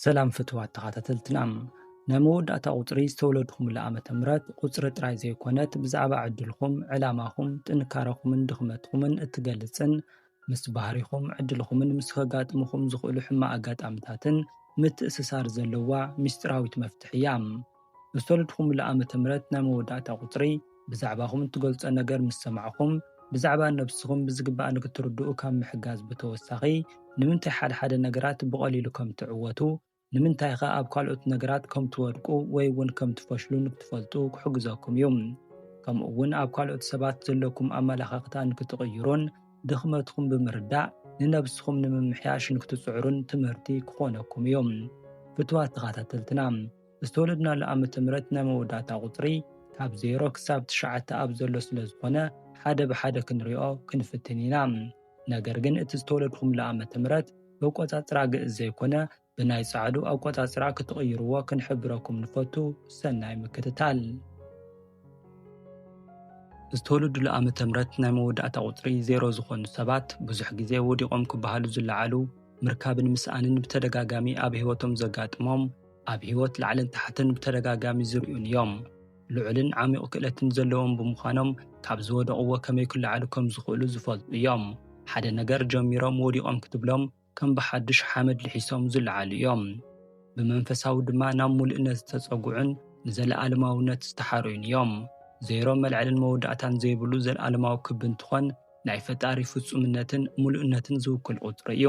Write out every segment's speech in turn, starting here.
ሰላም ፍትዋት ተኸታተልትና ናይ መወዳእታ ቁፅሪ ዝተወለድኩም ዓመተ ምህረት ቁፅሪ ጥራይ ዘይኮነት ብዛዕባ ዕድልኩም ዕላማኩም ጥንካረኩምን ድኽመትኩምን እትገልጽን ምስ ባህሪኩም ዕድልኩምን ምስ ከጋጥምኩም ዝኽእሉ ሕማቅ ኣጋጣሚታትን ምትእስሳር ዘለዋ ምስጢራዊት መፍትሕ እያ። ዝተወለድኩም ዓመተ ምህረት ናይ መወዳእታ ቁፅሪ ብዛዕባኩም እትገልጾ ነገር ምስ ሰማዕኩም ብዛዕባ ነብስኩም ብዝግባእ ንክትርድኡ ካብ ምሕጋዝ ብተወሳኺ ንምንታይ ሓደ ነገራት ብቐሊሉ ከም ትዕወቱ ንምንታይ ኸ ኣብ ካልኦት ነገራት ከም ትወድቁ ወይ እውን ከም ትፈሽሉ ንክትፈልጡ ክሕግዘኩም እዩ። ከምኡ እውን ኣብ ካልኦት ሰባት ዘለኩም ኣመለኻኽታ ንክትቕይሩን ድኽመትኩም ብምርዳእ ንነብስኩም ንምምሕያሽ ንክትፅዕሩን ትምህርቲ ክኾነኩም እዩ። ፍትዋት ተኸታተልትና ዝተወለድናሉ ዓመተ ምህረት ናይ መወዳእታ ቁፅሪ ካብ 0 ክሳብ 9 ኣብ ዘሎ ስለ ዝኾነ ሓደ ብሓደ ክንሪኦ ክንፍትን ኢና። ነገር ግን እቲ ዝተወለድኩም ዓመተ ምህረት ብቆፃፅራ ግእዝ ዘይኮነ ብናይ ጻዕዱ ኣቆፃፅራ ክትቕይርዎ ክንሕብረኩም ንፈቱ ሰናይ ምክትታል። ዝተወለድሉ ዓመተ ምህረት ናይ መወዳእታ ቁፅሪ 0 ዝኾኑ ሰባት ብዙሕ ግዜ ወዲቖም ክበሃሉ ዝለዓሉ ምርካብን ምስኣንን ብተደጋጋሚ ኣብ ሂወቶም ዘጋጥሞም ኣብ ሂወት ላዕልን ታሕትን ብተደጋጋሚ ዝርኡን እዮም። ልዑልን ዓሚቕ ክእለትን ዘለዎም ብምዃኖም ካብ ዝወደቕዎ ከመይ ክለዓሉ ከም ዝኽእሉ ዝፈልጡ እዮም። ሓደ ነገር ጀሚሮም ወዲቖም ክትብሎም ከም ብሓድሽ ሓመድ ልሒሶም ዝለዓሉ እዮም። ብመንፈሳዊ ድማ ናብ ሙሉእነት ዝተጸጉዑን ንዘለኣለማውነት ዝተሓረዩን እዮም። 0 መልዕልን መወዳእታን ዘይብሉ ዘለኣለማዊ ክቢ እንትኾን ናይ ፈጣሪ ፍጹምነትን ሙሉእነትን ዝውክል ቁፅሪ እዩ።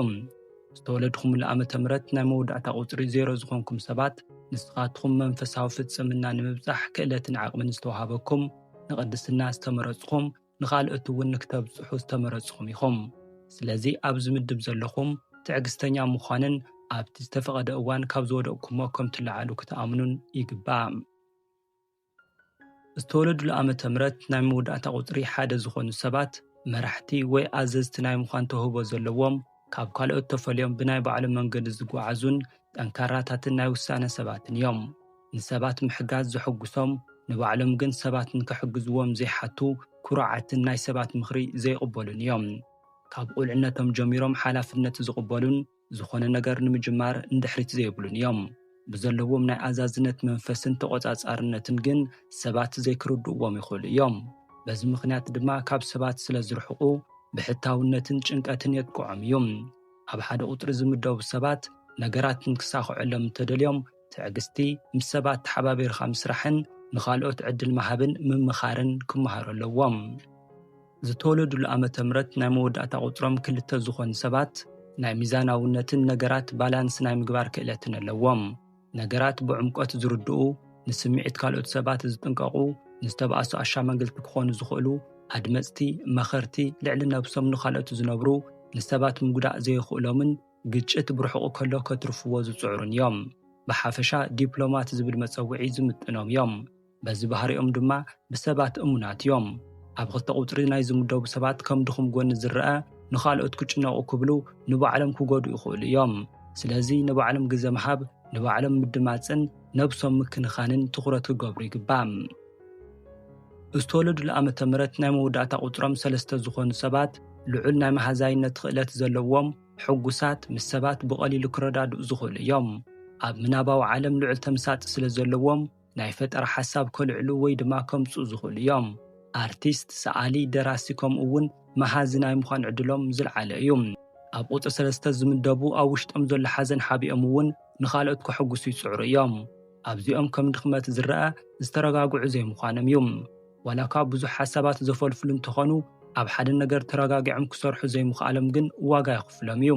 ዝተወለድኩምሉ ዓመተ ምህረት ናይ መወዳእታ ቁፅሪ 0 ዝኾንኩም ሰባት ንስኻትኩም መንፈሳዊ ፍጽምና ንምብጻሕ ክእለትን ዓቕምን ዝተዋሃበኩም ንቅድስና ዝተመረጽኩም ንኻልኦት እውን ንክተብጽሑ ዝተመረጽኩም ኢኹም። ስለዚ ኣብዚ ምድብ ዘለኹም ትዕግስተኛ ምዃንን ኣብቲ ዝተፈቐደ እዋን ካብ ዝወደቕኩሞ ከም ትለዓሉ ክትኣምኑን ይግባእ። ዝተወለድሉ ዓመተ ምህረት ናይ መወዳእታ ቁፅሪ 1 ዝኾኑ ሰባት መራሕቲ ወይ ኣዘዝቲ ናይ ምዃን ተውህቦ ዘለዎም ካብ ካልኦት ተፈልዮም ብናይ ባዕሎም መንገዲ ዝጓዓዙን ጠንካራታትን ናይ ውሳነ ሰባትን እዮም። ንሰባት ምሕጋዝ ዘሐጉሶም ንባዕሎም ግን ሰባት ንከሕግዝዎም ዘይሓቱ ኩርዓትን ናይ ሰባት ምኽሪ ዘይቕበሉን እዮም። ካብ ቁልዕነቶም ጀሚሮም ሓላፍነት ዝቕበሉን ዝኾነ ነገር ንምጅማር እንድሕሪት ዘይብሉን እዮም። ብዘለዎም ናይ ኣዛዝነት መንፈስን ተቖጻጻርነትን ግን ሰባት ዘይክርድእዎም ይኽእሉ እዮም። በዚ ምኽንያት ድማ ካብ ሰባት ስለ ዝርሕቑ ብሕታውነትን ጭንቀትን የጥቅዖም እዩ። ኣብ ሓደ ቁፅሪ ዝምደቡ ሰባት ነገራትን ክሳኽዐሎም እንተደልዮም ትዕግስቲ ምስ ሰባት ተሓባቢርካ ምስራሕን ንኻልኦት ዕድል መሃብን ምምኻርን ክመሃሩ ኣለዎም። ዝተወለድሉ ዓመተ ምህረት ናይ መወዳእታ ቁፅሮም 2 ዝኾኑ ሰባት ናይ ሚዛናውነትን ነገራት ባላንስ ናይ ምግባር ክእለትን ኣለዎም። ነገራት ብዕምቆት ዝርድኡ ንስምዒት ካልኦት ሰባት ዝጥንቀቑ ንዝተባእሱ ኣሻማግልቲ ክኾኑ ዝኽእሉ ኣድመፅቲ መኸርቲ ልዕሊ ነብሶም ንኻልኦት ዝነብሩ ንሰባት ምጉዳእ ዘይኽእሎምን ግጭት ብርሑቑ ከሎ ከትርፍዎ ዝፅዕሩን እዮም። ብሓፈሻ ዲፕሎማት ዝብል መፀውዒ ዝምጥኖም እዮም። በዚ ባህሪኦም ድማ ብሰባት እሙናት እዮም። ኣብ 2 ቁፅሪ ናይ ዝምደቡ ሰባት ከም ድኹም ጎኒ ዝርአ ንኻልኦት ክጭነቑ ክብሉ ንባዕሎም ክጎድኡ ይኽእሉ እዮም። ስለዚ ንባዕሎም ግዜ ምሃብ ንባዕሎም ምድማፅን ነብሶም ምክንኻንን ትኹረት ክገብሩ ይግባእ። ዝተወለድሉ ዓመተ ምህረት ናይ መወዳእታ ቁፅሮም 3 ዝኾኑ ሰባት ልዑል ናይ መሃዛይነት ክእለት ዘለዎም ሕጉሳት ምስ ሰባት ብቐሊሉ ክረዳድኡ ዝኽእሉ እዮም። ኣብ ምናባዊ ዓለም ልዑል ተምሳጢ ስለ ዘለዎም ናይ ፈጠራ ሓሳብ ከልዕሉ ወይ ድማ ከምፅኡ ዝኽእሉ እዮም። ኣርቲስት፣ ሰዓሊ፣ ደራሲ ከምኡ እውን መሃዚ ናይ ምዃን ዕድሎም ዝለዓለ እዩ። ኣብ ቁፅሪ 3 ዝምደቡ ኣብ ውሽጦም ዘሎ ሓዘን ሓቢኦም እውን ንኻልኦት ክሕጉሱ ይፅዕሩ እዮም። ኣብዚኦም ከም ድኽመት ዝርአ ዝተረጋግዑ ዘይምዃኖም እዩ። ዋላ እኳ ብዙሕ ሓሳባት ዘፈልፍሉ እንተኾኑ ኣብ ሓደ ነገር ተረጋጊዖም ክሰርሑ ዘይምኽኣሎም ግን ዋጋ ይኽፍሎም እዩ።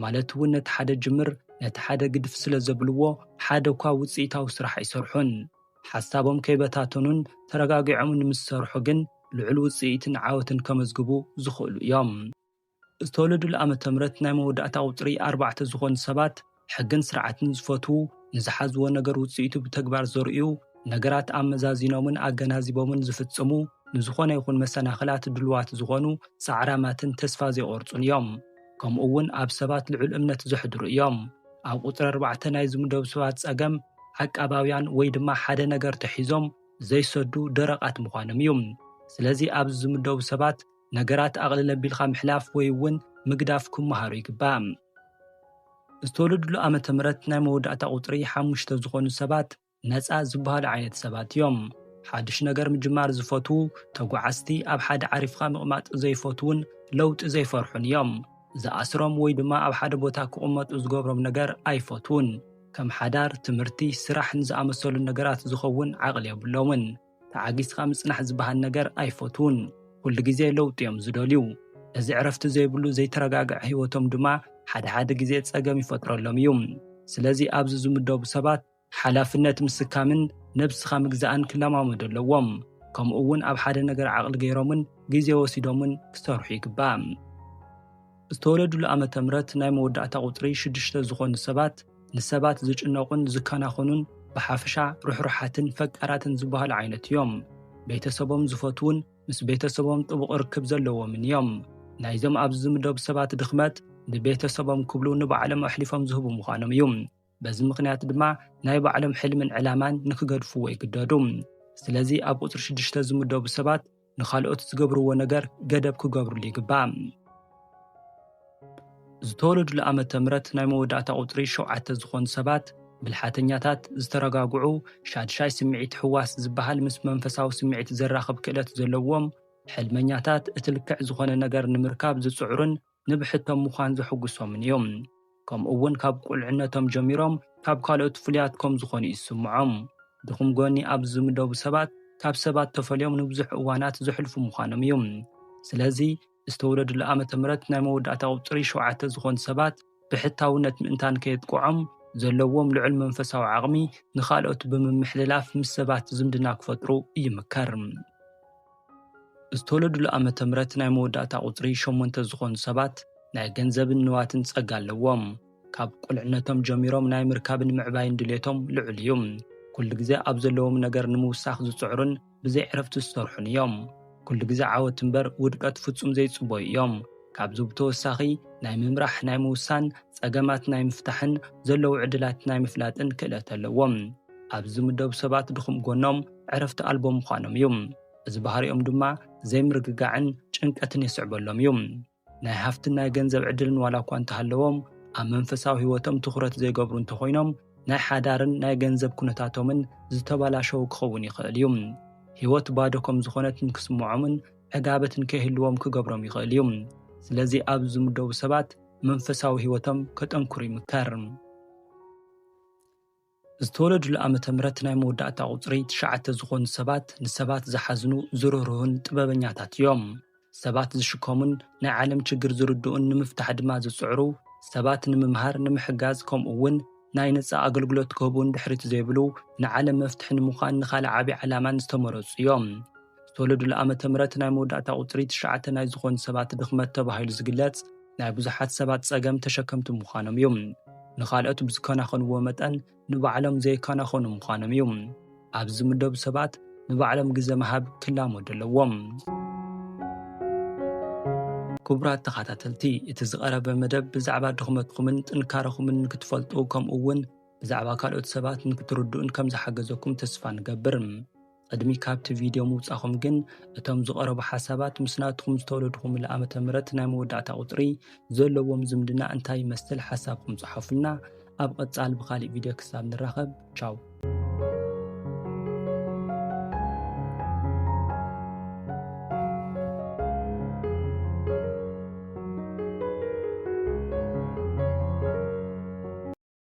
ማለት እውን ነቲ ሓደ ጅምር ነቲ ሓደ ግድፍ ስለ ዘብልዎ ሓደ እኳ ውፅኢታዊ ስራሕ ኣይሰርሑን። ሓሳቦም ከይበታተኑን ተረጋጊዖም ንምሰርሑ ግን ልዑል ውፅኢትን ዓወትን ከመዝግቡ ዝኽእሉ እዮም። ዝተወለድሉ ዓመተ ምህረት ናይ መወዳእታ ቁፅሪ 4 ዝኾኑ ሰባት ሕግን ስርዓትን ዝፈትዉ ንዝሓዝዎ ነገር ውፅኢቱ ብተግባር ዘርእዩ ነገራት ኣመዛዚኖምን ኣገናዚቦምን ዝፍጽሙ ንዝኾነ ይኹን መሰናኽላት ድልዋት ዝኾኑ ፃዕራማትን ተስፋ ዘይቆርጹን እዮም። ከምኡ እውን ኣብ ሰባት ልዑል እምነት ዘሕድሩ እዮም። ኣብ ቁፅሪ 4 ናይ ዝምደቡ ሰባት ጸገም ዓቃባውያን ወይ ድማ ሓደ ነገር ተሒዞም ዘይሰዱ ደረቓት ምዃኖም እዩ። ስለዚ ኣብ ዝምደቡ ሰባት ነገራት ኣቕልለ ቢልካ ምሕላፍ ወይ እውን ምግዳፍ ክመሃሩ ይግባእ። ዝተወለድሉ ዓመተ ምህረት ናይ መወዳእታ ቁፅሪ 5 ዝኾኑ ሰባት ነፃ ዝበሃሉ ዓይነት ሰባት እዮም። ሓድሽ ነገር ምጅማር ዝፈትዉ ተጓዓዝቲ ኣብ ሓደ ዓሪፍካ ምቕማጥ ዘይፈትውን ለውጢ ዘይፈርሑን እዮም። ዝኣስሮም ወይ ድማ ኣብ ሓደ ቦታ ክቕመጡ ዝገብሮም ነገር ኣይፈትውን። ከም ሓዳር፣ ትምህርቲ፣ ስራሕን ዝኣመሰሉ ነገራት ዝኸውን ዓቕሊ የብሎምን። ተዓጊዝካ ምጽናሕ ዝበሃል ነገር ኣይፈትውን። ኩሉ ግዜ ለውጢ እዮም ዝደልዩ። እዚ ዕረፍቲ ዘይብሉ ዘይተረጋግዐ ህይወቶም ድማ ሓደ ግዜ ፀገም ይፈጥረሎም እዩ። ስለዚ ኣብዚ ዝምደቡ ሰባት ሓላፍነት ምስካምን ነብስኻ ምግዛእን ክለማመዱ ኣለዎም። ከምኡ እውን ኣብ ሓደ ነገር ዓቕሊ ገይሮምን ግዜ ወሲዶምን ክሰርሑ ይግባእ። ዝተወለድሉ ዓመተ ምህረት ናይ መወዳእታ ቁፅሪ 6 ዝኾኑ ሰባት ንሰባት ዝጭነቁን ዝከናኸኑን ብሓፈሻ ሩሕሩሓትን ፈቃራትን ዝበሃሉ ዓይነት እዮም። ቤተሰቦም ዝፈትውን ምስ ቤተሰቦም ጥቡቕ ርክብ ዘለዎምን እዮም። ናይዞም ኣብዚ ዝምደቡ ሰባት ድኽመት ንቤተሰቦም ክብሉ ንባዕሎም ኣሕሊፎም ዝህቡ ምዃኖም እዩ። በዚ ምኽንያት ድማ ናይ ባዕሎም ሕልምን ዕላማን ንክገድፍዎ ይግደዱ። ስለዚ ኣብ ቁፅሪ 6 ዝምደቡ ሰባት ንኻልኦት ዝገብርዎ ነገር ገደብ ክገብሩሉ ይግባእ። ዝተወለድሉ ዓመተ ምህረት ናይ መወዳእታ ቁፅሪ 7 ዝኾኑ ሰባት ብልሓተኛታት፣ ዝተረጋግዑ፣ ሻድሻይ ስምዒት ሕዋስ ዝበሃል ምስ መንፈሳዊ ስምዒት ዘራኽብ ክእለት ዘለዎም፣ ሕልመኛታት፣ እቲ ልክዕ ዝኾነ ነገር ንምርካብ ዝፅዕሩን ንብሕቶም ምዃን ዘሕጉሶምን እዮም። ከምኡ እውን ካብ ቁልዕነቶም ጀሚሮም ካብ ካልኦት ፍሉያት ከም ዝኾኑ ይስምዖም። ድኹም ጎኒ ኣብ ዝምደቡ ሰባት ካብ ሰባት ተፈልዮም ንብዙሕ እዋናት ዘሕልፉ ምዃኖም እዩ። ስለዚ ዝተወለድሉ ዓመተ ምህረት ናይ መወዳእታ ቁፅሪ 7 ዝኾኑ ሰባት ብሕታውነት ምእንታን ከየጥቅዖም ዘለዎም ልዑል መንፈሳዊ ዓቕሚ ንኻልኦት ብምምሕልላፍ ምስ ሰባት ዝምድና ክፈጥሩ ይምከር። ዝተወለድሉ ዓመተ ምህረት ናይ መወዳእታ ቁፅሪ 8 ዝኾኑ ሰባት ናይ ገንዘብን ንዋትን ፀጋ ኣለዎም። ካብ ቁልዕነቶም ጀሚሮም ናይ ምርካብን ምዕባይን ድሌቶም ልዑል እዩ። ኩሉ ግዜ ኣብ ዘለዎም ነገር ንምውሳኽ ዝፅዕሩን ብዘይ ዕረፍቲ ዝሰርሑን እዮም። ኩሉ ግዜ ዓወት እምበር ውድቀት ፍጹም ዘይፅበዩ እዮም። ካብዚ ብተወሳኺ ናይ ምምራሕ፣ ናይ ምውሳን፣ ፀገማት ናይ ምፍታሕን ዘለዉ ዕድላት ናይ ምፍላጥን ክእለት ኣለዎም። ኣብ ዝምደቡ ሰባት ድኹም ጎኖም ዕረፍቲ ኣልቦ ምዃኖም እዩ። እዚ ባህሪኦም ድማ ዘይምርግጋዕን ጭንቀትን የስዕበሎም እዩ። ናይ ሃፍትን ናይ ገንዘብ ዕድልን ዋላ እኳ እንተሃለዎም ኣብ መንፈሳዊ ህይወቶም ትኹረት ዘይገብሩ እንተኾይኖም ናይ ሓዳርን ናይ ገንዘብ ኩነታቶምን ዝተባላሸው ክኸውን ይኽእል እዩ። ህይወት ባዶ ከም ዝኾነት ንክስምዖምን ዕጋበትን ከይህልዎም ክገብሮም ይኽእል እዩ። ስለዚ ኣብ ዝምደቡ ሰባት መንፈሳዊ ህይወቶም ከጠንክሩ ይምከር። ዝተወለድሉ ዓመተ ምህረት ናይ መወዳእታ ቁፅሪ 9 ዝኾኑ ሰባት ንሰባት ዝሓዝኑ ዝርህሩህን ጥበበኛታት እዮም። ሰባት ዝሽከሙን ናይ ዓለም ችግር ዝርድኡን ንምፍታሕ ድማ ዝፅዕሩ፣ ሰባት ንምምሃር ንምሕጋዝ ከምኡ እውን ናይ ነፃ ኣገልግሎት ክህቡን ድሕሪት ዘይብሉ ንዓለም መፍትሒ ንምዃን ንኻልእ ዓብዪ ዕላማን ዝተመረፁ እዮም። ዝተወለድሉ ዓመተ ምህረት ናይ መወዳእታ ቁፅሪ 9 ናይ ዝኾኑ ሰባት ድኽመት ተባሂሉ ዝግለጽ ናይ ብዙሓት ሰባት ፀገም ተሸከምቲ ምዃኖም እዩ። ንኻልኦት ብዝከናኸንዎ መጠን ንባዕሎም ዘይከናኸኑ ምዃኖም እዩ። ኣብ ዝምደቡ ሰባት ንባዕሎም ግዜ መሃብ ክላመዱ ኣለዎም። ክቡራት ተኸታተልቲ፣ እቲ ዝቐረበ መደብ ብዛዕባ ድኽመትኩምን ጥንካረኹምን ንክትፈልጡ ከምኡ እውን ብዛዕባ ካልኦት ሰባት ንክትርድኡን ከም ዝሓገዘኩም ተስፋ ንገብር። ቅድሚ ካብቲ ቪድዮ ምውፃኹም ግን እቶም ዝቐረቡ ሓሳባት ምስ ናትኩም ዝተወለድኹምሉ ዓመተ ምህረት ናይ መወዳእታ ቁፅሪ ዘለዎም ዝምድና እንታይ ይመስል ሓሳብኩም ጽሓፉልና። ኣብ ቀጻሊ ብኻሊእ ቪድዮ ክሳብ ንራኸብ ቻው።